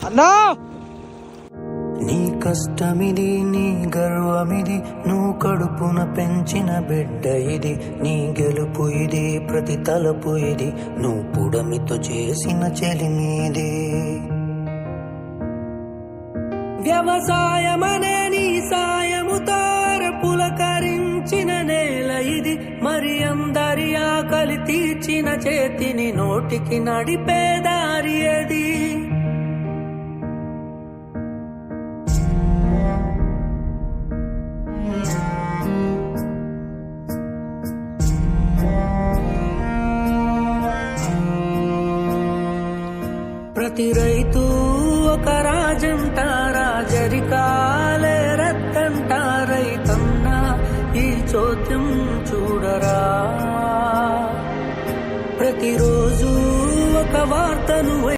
అన్నా నీ కష్టమిది నీ గర్వమిది నువ్వు కడుపున పెంచిన బిడ్డ ఇది నీ గెలుపు ఇది ప్రతి తలపు ఇది నువ్వు పుడమితో చేసిన చెలిమీది వ్యవసాయమనే నీ సాయముతో పులకరించిన నేల ఇది మరి అందరి ఆకలి తీర్చిన చేతిని నోటికి నడిపే దారి అది ప్రతి రైతు ఒక రాజంట రాజరికాలే రత్తంట రైతన్నా ఈ చోద్యం చూడరా ప్రతిరోజు ఒక వార్తను